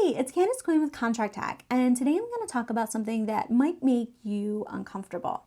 Hey, it's Candice Quinn with Contract Hack, and today I'm going to talk about something that might make you uncomfortable.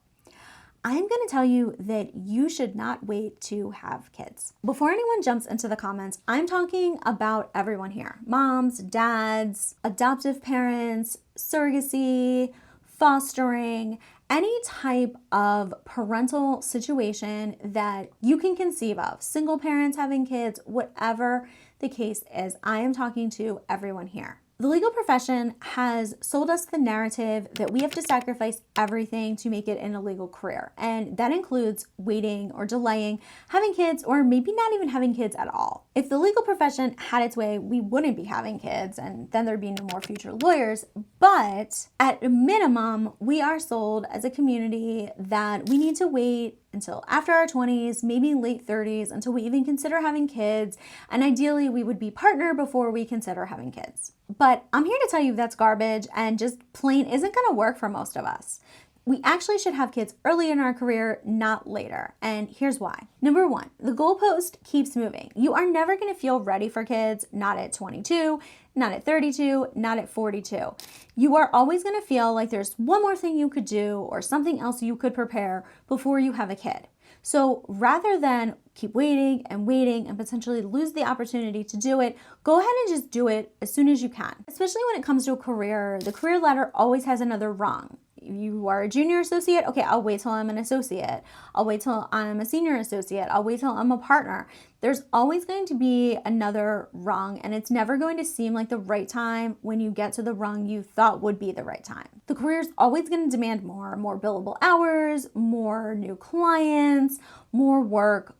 I'm going to tell you that you should not wait to have kids. Before anyone jumps into the comments, I'm talking about everyone here. Moms, dads, adoptive parents, surrogacy, fostering, any type of parental situation that you can conceive of. Single parents having kids, whatever the case is, I am talking to everyone here. The legal profession has sold us the narrative that we have to sacrifice everything to make it in a legal career. And that includes waiting or delaying having kids, or maybe not even having kids at all. If the legal profession had its way, we wouldn't be having kids and then there'd be no more future lawyers. But at a minimum, we are sold as a community that we need to wait until after our 20s, maybe late 30s, until we even consider having kids. And ideally, we would be partner before we consider having kids. But I'm here to tell you that's garbage and just plain isn't going to work for most of us. We actually should have kids early in our career, not later. And here's why. Number one, the goalpost keeps moving. You are never going to feel ready for kids, not at 22, not at 32, not at 42. You are always going to feel like there's one more thing you could do or something else you could prepare before you have a kid. So rather than keep waiting and potentially lose the opportunity to do it, go ahead and just do it as soon as you can. Especially when it comes to a career, the career ladder always has another rung. You are a junior associate, okay, I'll wait till I'm an associate. I'll wait till I'm a senior associate. I'll wait till I'm a partner. There's always going to be another rung, and it's never going to seem like the right time when you get to the rung you thought would be the right time. The career is always going to demand more billable hours, more new clients, more work.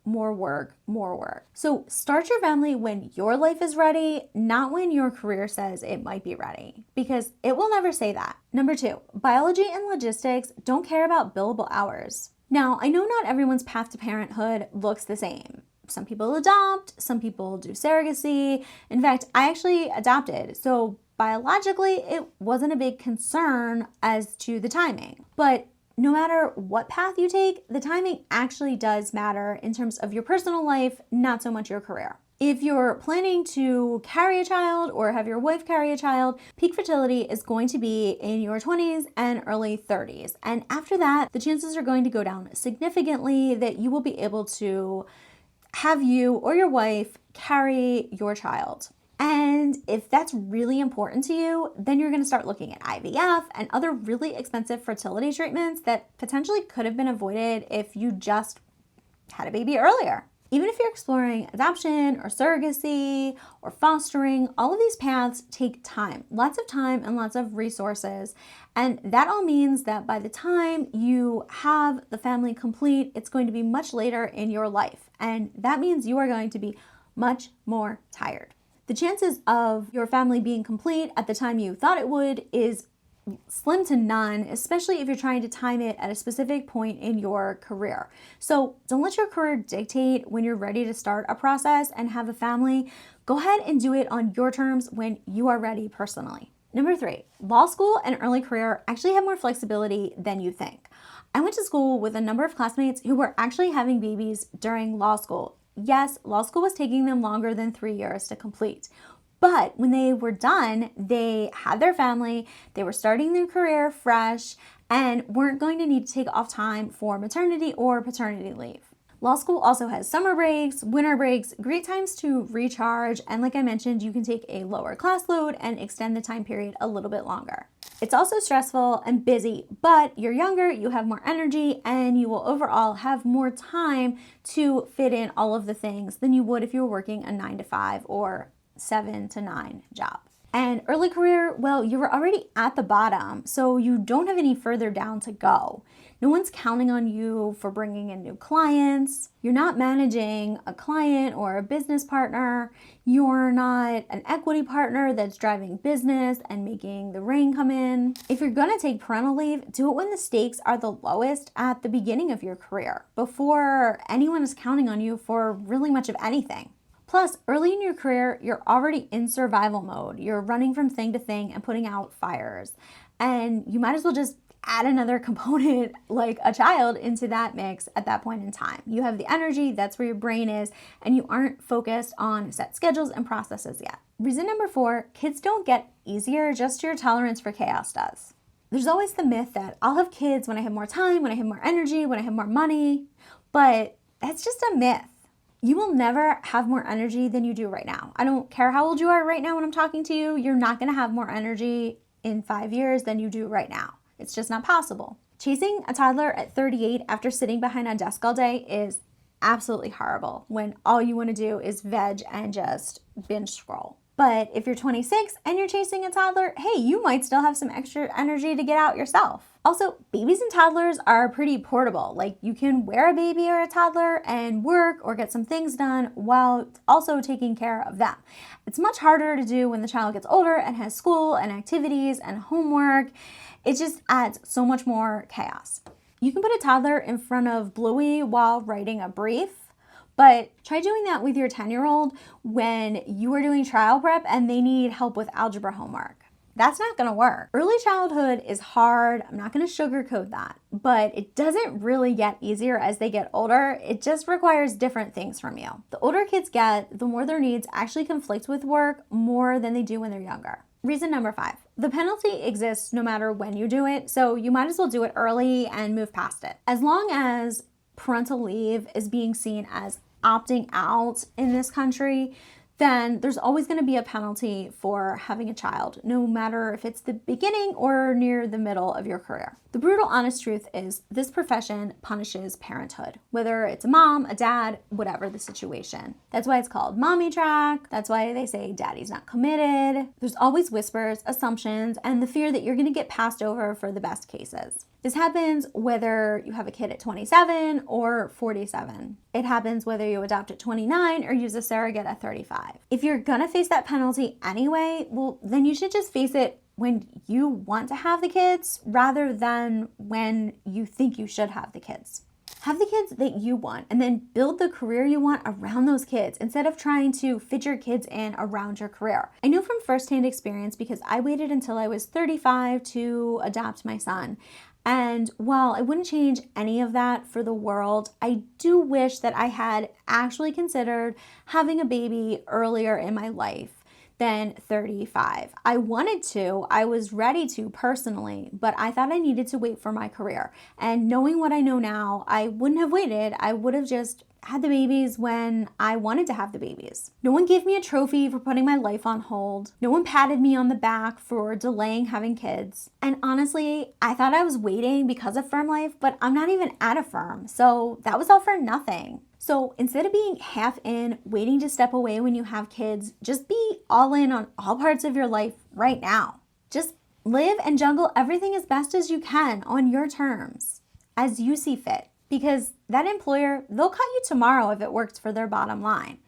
So start your family when your life is ready, not when your career says it might be ready, because it will never say that. Number two, biology and logistics don't care about billable hours. Now, I know not everyone's path to parenthood looks the same. Some people adopt, some people do surrogacy. In fact, I actually adopted, so biologically, it wasn't a big concern as to the timing. But no matter what path you take, the timing actually does matter in terms of your personal life, not so much your career. If you're planning to carry a child or have your wife carry a child, peak fertility is going to be in your 20s and early 30s. And after that, the chances are going to go down significantly that you will be able to have you or your wife carry your child. And if that's really important to you, then you're going to start looking at IVF and other really expensive fertility treatments that potentially could have been avoided if you just had a baby earlier. Even if you're exploring adoption or surrogacy or fostering, all of these paths take time, lots of time and lots of resources. And that all means that by the time you have the family complete, it's going to be much later in your life. And that means you are going to be much more tired. The chances of your family being complete at the time you thought it would is slim to none, especially if you're trying to time it at a specific point in your career. So don't let your career dictate when you're ready to start a process and have a family. Go ahead and do it on your terms when you are ready personally. Number three, law school and early career actually have more flexibility than you think. I went to school with a number of classmates who were actually having babies during law school. Yes, law school was taking them longer than 3 years to complete. But when they were done, they had their family, they were starting their career fresh, and weren't going to need to take off time for maternity or paternity leave. Law school also has summer breaks, winter breaks, great times to recharge, and like I mentioned, you can take a lower class load and extend the time period a little bit longer. It's also stressful and busy, but you're younger, you have more energy, and you will overall have more time to fit in all of the things than you would if you were working a 9 to 5 or 7 to 9 job. And early career, well, you were already at the bottom, so you don't have any further down to go. No one's counting on you for bringing in new clients. You're not managing a client or a business partner. You're not an equity partner that's driving business and making the rain come in. If you're going to take parental leave, do it when the stakes are the lowest at the beginning of your career, before anyone is counting on you for really much of anything. Plus, early in your career, you're already in survival mode. You're running from thing to thing and putting out fires. And you might as well just add another component like a child into that mix at that point in time. You have the energy, that's where your brain is, and you aren't focused on set schedules and processes yet. Reason number 4, kids don't get easier, just your tolerance for chaos does. There's always the myth that I'll have kids when I have more time, when I have more energy, when I have more money, but that's just a myth. You will never have more energy than you do right now. I don't care how old you are right now when I'm talking to you, you're not gonna have more energy in 5 years than you do right now. It's just not possible. Chasing a toddler at 38 after sitting behind a desk all day is absolutely horrible when all you want to do is veg and just binge scroll. But if you're 26 and you're chasing a toddler, hey, you might still have some extra energy to get out yourself. Also, babies and toddlers are pretty portable. Like, you can wear a baby or a toddler and work or get some things done while also taking care of them. It's much harder to do when the child gets older and has school and activities and homework. It just adds so much more chaos. You can put a toddler in front of Bluey while writing a brief, but try doing that with your 10-year-old when you are doing trial prep and they need help with algebra homework. That's not gonna work. Early childhood is hard. I'm not gonna sugarcoat that, but it doesn't really get easier as they get older. It just requires different things from you. The older kids get, the more their needs actually conflict with work more than they do when they're younger. Reason number 5, the penalty exists no matter when you do it, so you might as well do it early and move past it. As long as parental leave is being seen as opting out in this country, then there's always going to be a penalty for having a child, no matter if it's the beginning or near the middle of your career. The brutal, honest truth is this profession punishes parenthood, whether it's a mom, a dad, whatever the situation. That's why it's called mommy track. That's why they say daddy's not committed. There's always whispers, assumptions, and the fear that you're going to get passed over for the best cases. This happens whether you have a kid at 27 or 47. It happens whether you adopt at 29 or use a surrogate at 35. If you're gonna face that penalty anyway, well, then you should just face it when you want to have the kids rather than when you think you should have the kids. Have the kids that you want and then build the career you want around those kids instead of trying to fit your kids in around your career. I know from firsthand experience because I waited until I was 35 to adopt my son. And while I wouldn't change any of that for the world, I do wish that I had actually considered having a baby earlier in my life than 35. I wanted to, I was ready to personally, but I thought I needed to wait for my career. And knowing what I know now, I wouldn't have waited. I would have just had the babies when I wanted to have the babies. No one gave me a trophy for putting my life on hold. No one patted me on the back for delaying having kids. And honestly, I thought I was waiting because of firm life, but I'm not even at a firm. So that was all for nothing. So instead of being half in, waiting to step away when you have kids, just be all in on all parts of your life right now. Just live and juggle everything as best as you can on your terms, as you see fit. Because that employer, they'll cut you tomorrow if it works for their bottom line.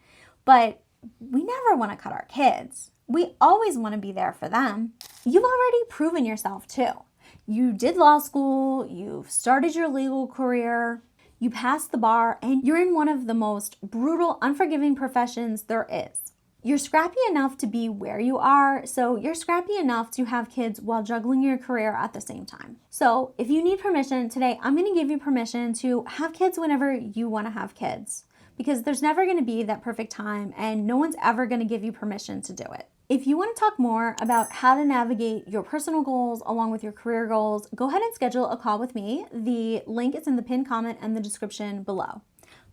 But we never want to cut our kids. We always want to be there for them. You've already proven yourself too. You did law school, you've started your legal career, you passed the bar, and you're in one of the most brutal, unforgiving professions there is. You're scrappy enough to be where you are, so you're scrappy enough to have kids while juggling your career at the same time. So if you need permission today, I'm going to give you permission to have kids whenever you want to have kids, because there's never going to be that perfect time and no one's ever going to give you permission to do it. If you want to talk more about how to navigate your personal goals along with your career goals, go ahead and schedule a call with me. The link is in the pinned comment and the description below.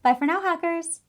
Bye for now, hackers.